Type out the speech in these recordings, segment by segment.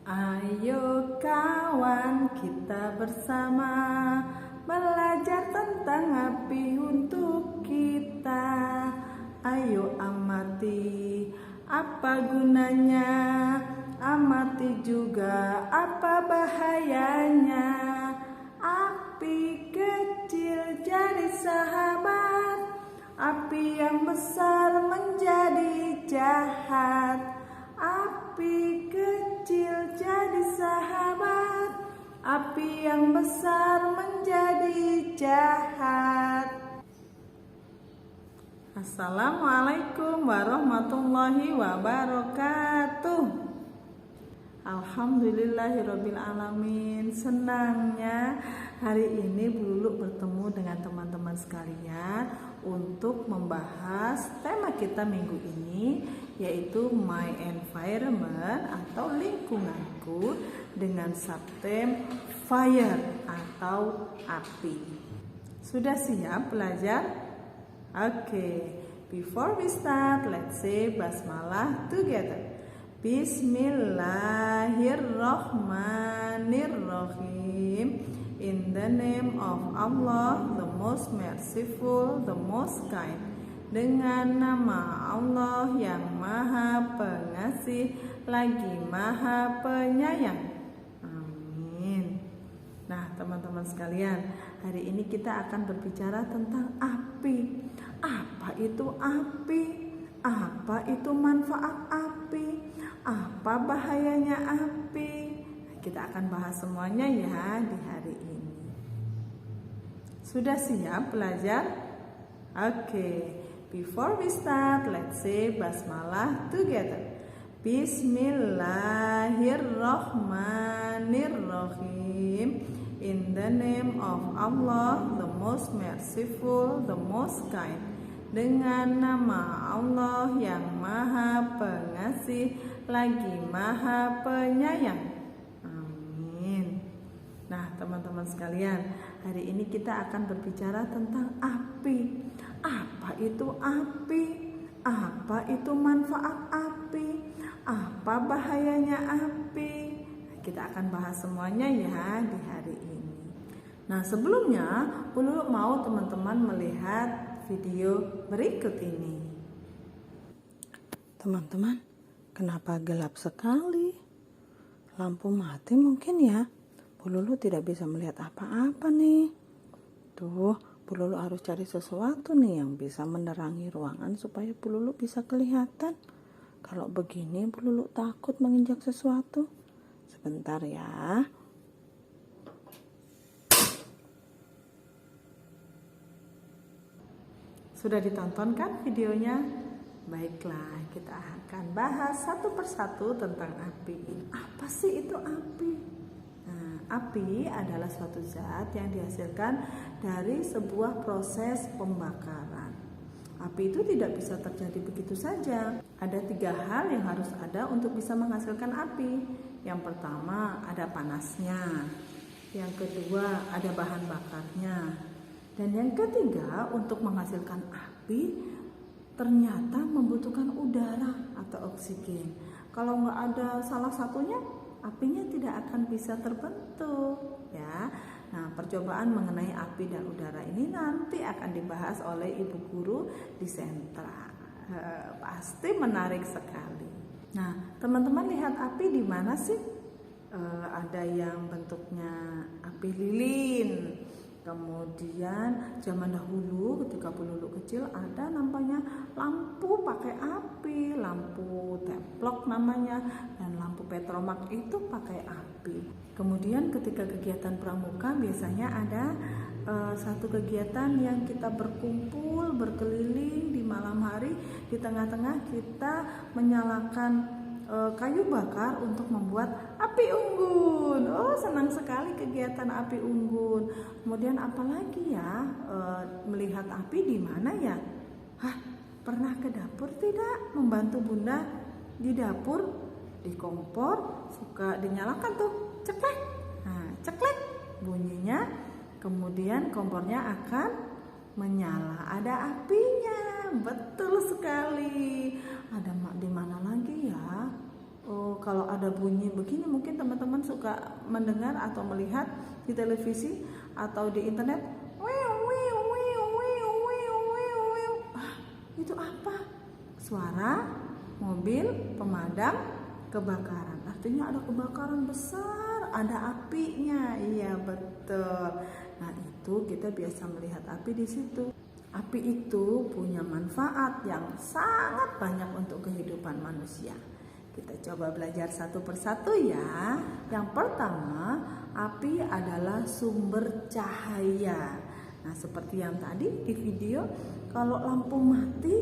Ayo kawan, kita bersama belajar tentang api untuk kita. Ayo amati apa gunanya, amati juga apa bahayanya. Api kecil jadi sahabat, api yang besar menjadi jahat. Api kecil jadi sahabat, api yang besar menjadi jahat. Assalamualaikum warahmatullahi wabarakatuh. Alhamdulillahirabbil alamin. Senangnya hari ini Bu Lulu bertemu dengan teman-teman sekalian untuk membahas tema kita minggu ini, yaitu My Environment atau lingkunganku, dengan subtem Fire atau api. Sudah siap belajar? Okay, before we start, let's say basmalah together. Bismillahirrahmanirrahim. In the name of Allah, the most merciful, the most kind. Dengan nama Allah yang Maha Pengasih lagi Maha Penyayang. Amin. Nah, teman-teman sekalian, hari ini kita akan berbicara tentang api. Apa itu api? Apa itu manfaat api? Apa bahayanya api? Kita akan bahas semuanya ya di hari ini. Sudah siap belajar? Okay, before we start, let's say basmalah together. Bismillahirrahmanirrahim. In the name of Allah, the most merciful, the most kind. Dengan nama Allah yang Maha Pengasih lagi Maha Penyayang. Amin. Nah, teman-teman sekalian, hari ini kita akan berbicara tentang api. Apa itu api? Apa itu manfaat api? Apa bahayanya api? Kita akan bahas semuanya ya di hari ini. Nah, sebelumnya Bu Lulu mau teman-teman melihat video berikut ini. Teman-teman, kenapa gelap sekali? Lampu mati mungkin ya. Bu Lulu tidak bisa melihat apa-apa nih. Tuh, Bu Lulu harus cari sesuatu nih yang bisa menerangi ruangan supaya Bu Lulu bisa kelihatan. Kalau begini Bu Lulu takut menginjak sesuatu. Sebentar ya. Sudah ditonton kan videonya? Baiklah, kita akan bahas satu persatu tentang api. Apa sih itu api? Nah, api adalah suatu zat yang dihasilkan dari sebuah proses pembakaran. Api itu tidak bisa terjadi begitu saja. Ada 3 hal yang harus ada untuk bisa menghasilkan api. Yang pertama, ada panasnya. Yang kedua, ada bahan bakarnya. Dan yang ketiga, untuk menghasilkan api ternyata membutuhkan udara atau oksigen. Kalau nggak ada salah satunya, apinya tidak akan bisa terbentuk ya. Nah, percobaan mengenai api dan udara ini nanti akan dibahas oleh Ibu Guru di sentra. Pasti menarik sekali. Nah, teman-teman lihat api di mana sih? Ada yang bentuknya api lilin. Kemudian zaman dahulu ketika Bu Lulu kecil ada namanya lampu pakai api, lampu templok namanya, dan lampu petromak itu pakai api. Kemudian ketika kegiatan pramuka biasanya ada satu kegiatan yang kita berkumpul berkeliling di malam hari, di tengah-tengah kita menyalakan kayu bakar untuk membuat api unggun. Oh, senang sekali kegiatan api unggun. Kemudian apalagi ya, melihat api di mana ya? Hah, pernah ke dapur tidak? Membantu Bunda di dapur, di kompor suka dinyalakan tuh, ceklek. Nah, ceklek bunyinya, kemudian kompornya akan menyala, ada apinya. Betul sekali. Ada di mana lagi ya? Oh, kalau ada bunyi begini mungkin teman-teman suka mendengar atau melihat di televisi atau di internet. Itu apa? Suara mobil pemadam kebakaran. Artinya ada kebakaran besar, ada apinya. Iya, betul. Nah, itu kita biasa melihat api di situ. Api itu punya manfaat yang sangat banyak untuk kehidupan manusia. Kita coba belajar satu persatu ya. Yang pertama, api adalah sumber cahaya. Nah, seperti yang tadi di video, kalau lampu mati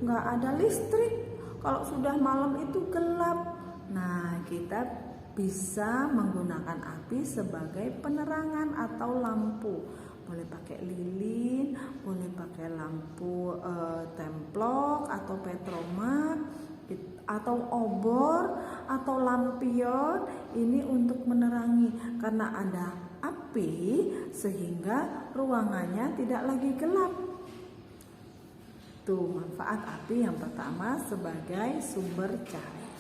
nggak ada listrik, kalau sudah malam itu gelap. Nah, kita bisa menggunakan api sebagai penerangan atau lampu. Boleh pakai lilin, boleh pakai lampu templok atau petromak, atau obor atau lampion. Ini untuk menerangi, karena ada api sehingga ruangannya tidak lagi gelap. Tuh manfaat api yang pertama sebagai sumber cahaya.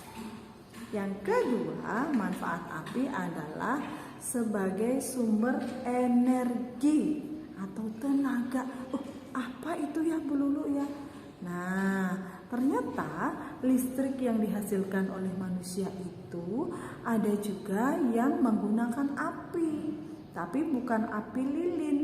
Yang kedua, manfaat api adalah sebagai sumber energi atau tenaga. Apa itu ya Bu Lulu ya? Nah, ternyata listrik yang dihasilkan oleh manusia itu ada juga yang menggunakan api, tapi bukan api lilin.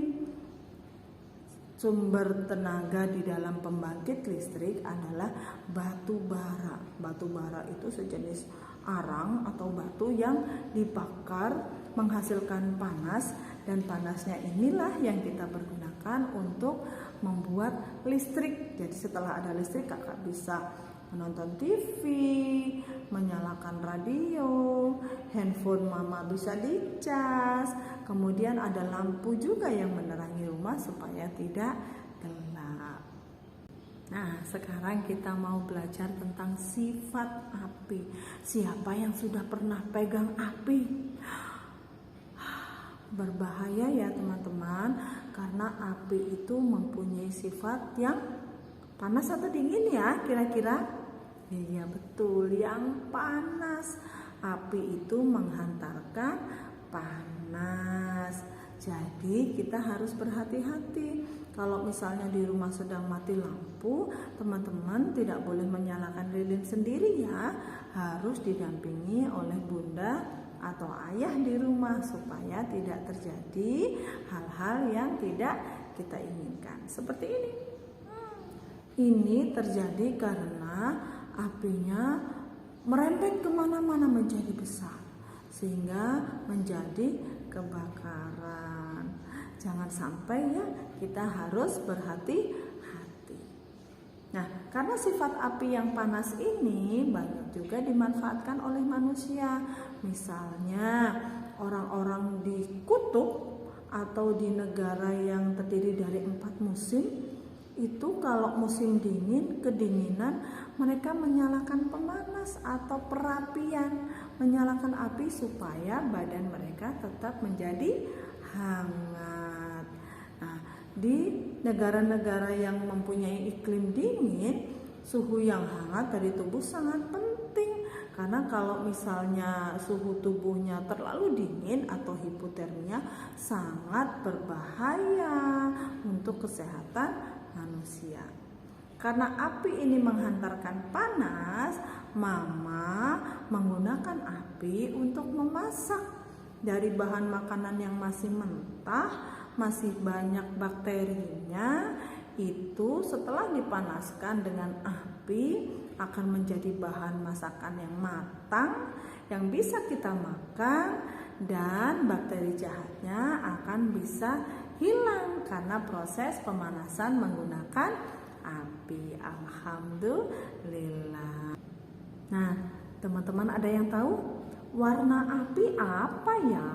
Sumber tenaga di dalam pembangkit listrik adalah batu bara. Batu bara itu sejenis arang atau batu yang dibakar menghasilkan panas, dan panasnya inilah yang kita pergunakan untuk membuat listrik. Jadi setelah ada listrik, kakak bisa menonton TV, menyalakan radio, handphone mama bisa dicas, kemudian ada lampu juga yang menerangi rumah supaya tidak gelap. Nah, sekarang kita mau belajar tentang sifat api. Siapa yang sudah pernah pegang api? Berbahaya ya teman-teman, karena api itu mempunyai sifat yang panas atau dingin ya kira-kira? Iya betul, yang panas. Api itu menghantarkan panas. Jadi kita harus berhati-hati. Kalau misalnya di rumah sedang mati lampu, teman-teman tidak boleh menyalakan lilin sendiri ya. Harus didampingi oleh bunda atau ayah di rumah supaya tidak terjadi hal-hal yang tidak kita inginkan. Seperti ini. Ini terjadi karena apinya merembet kemana-mana menjadi besar, sehingga menjadi kebakaran. Jangan sampai ya, kita harus berhati-hati. Nah, karena sifat api yang panas ini banyak juga dimanfaatkan oleh manusia. Misalnya orang-orang di kutub atau di negara yang terdiri dari 4 musim, itu kalau musim dingin, kedinginan, mereka menyalakan pemanas atau perapian, menyalakan api supaya badan mereka tetap menjadi hangat. Nah, di negara-negara yang mempunyai iklim dingin, suhu yang hangat dari tubuh sangat penting, karena kalau misalnya suhu tubuhnya terlalu dingin atau hipotermia, sangat berbahaya untuk kesehatan manusia. Karena api ini menghantarkan panas, mama menggunakan api untuk memasak. Dari bahan makanan yang masih mentah, masih banyak bakterinya, itu setelah dipanaskan dengan api akan menjadi bahan masakan yang matang, yang bisa kita makan, dan bakteri jahatnya akan bisa hilang karena proses pemanasan menggunakan api. Alhamdulillah. Nah, teman-teman ada yang tahu warna api apa ya?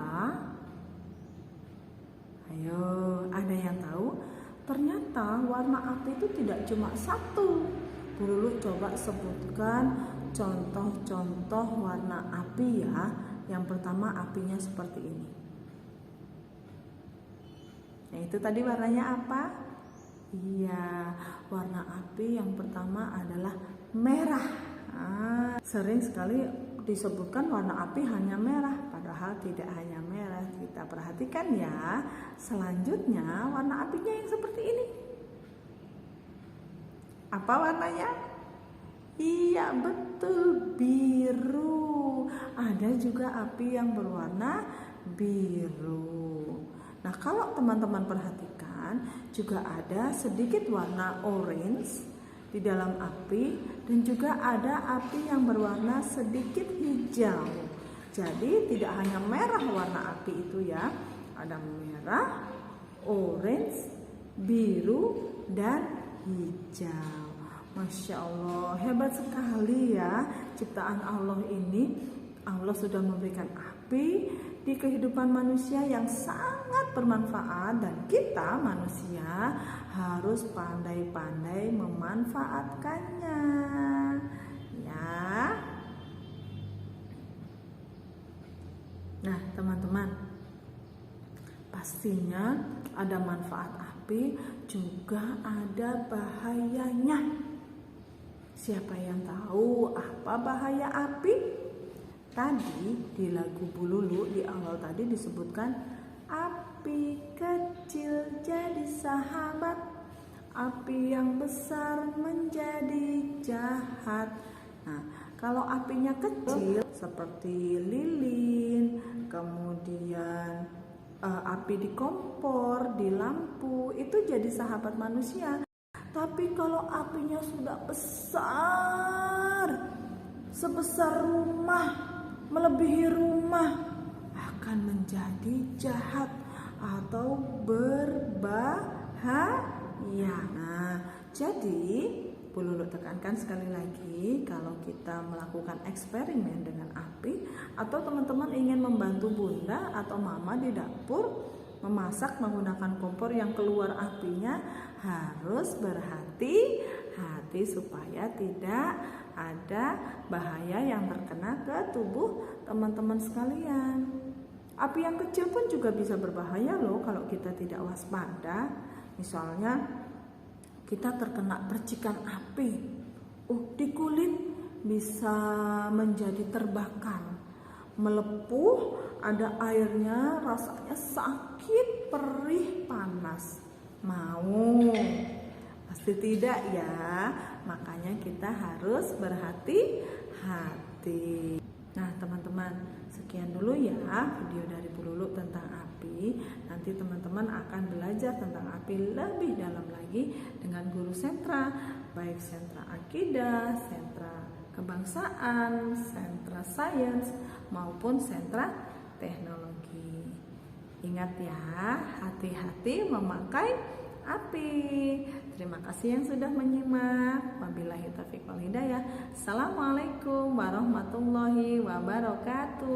Ayo, ada yang tahu? Ternyata warna api itu tidak cuma satu. Dulu coba sebutkan contoh-contoh warna api ya. Yang pertama, apinya seperti ini. Nah, itu tadi warnanya apa? Iya, warna api yang pertama adalah merah. Sering sekali disebutkan warna api hanya merah, padahal tidak hanya merah. Kita perhatikan ya. Selanjutnya warna apinya yang seperti ini. Apa warnanya? Iya, betul, biru. Ada juga api yang berwarna biru. Nah, kalau teman-teman perhatikan juga ada sedikit warna orange di dalam api, dan juga ada api yang berwarna sedikit hijau. Jadi tidak hanya merah warna api itu ya, ada merah, orange, biru, dan hijau. Masya Allah, hebat sekali ya ciptaan Allah ini. Allah sudah memberikan api di kehidupan manusia yang sangat bermanfaat, dan kita manusia harus pandai-pandai memanfaatkannya ya. Nah teman-teman, pastinya ada manfaat api, juga ada bahayanya. Siapa yang tahu apa bahaya api? Tadi di lagu Bu Lulu di awal tadi disebutkan api kecil jadi sahabat, api yang besar menjadi jahat. Nah, kalau apinya kecil seperti lilin, kemudian api di kompor, di lampu, itu jadi sahabat manusia. Tapi kalau apinya sudah besar, sebesar rumah, melebihi rumah, akan menjadi jahat atau berbahaya. Nah, jadi Bu Lulu tekankan sekali lagi, kalau kita melakukan eksperimen dengan api, atau teman-teman ingin membantu bunda atau mama di dapur memasak menggunakan kompor yang keluar apinya, harus berhati-hati supaya tidak ada bahaya yang terkena ke tubuh teman-teman sekalian. Api yang kecil pun juga bisa berbahaya loh kalau kita tidak waspada. Misalnya kita terkena percikan api, di kulit bisa menjadi terbakar, melepuh, ada airnya, rasanya sakit, perih, panas. Mau? Pasti tidak ya. Makanya kita harus berhati-hati. Nah teman-teman, sekian dulu ya video dari Bu Lulu tentang api. Nanti teman-teman akan belajar tentang api lebih dalam lagi dengan guru sentra, baik sentra akidah, sentra kebangsaan, sentra sains, maupun sentra teknologi. Ingat ya, hati-hati memakai api. Terima kasih yang sudah menyimak. Wabillahi taufiq wal hidayah. Assalamualaikum warahmatullahi wabarakatuh.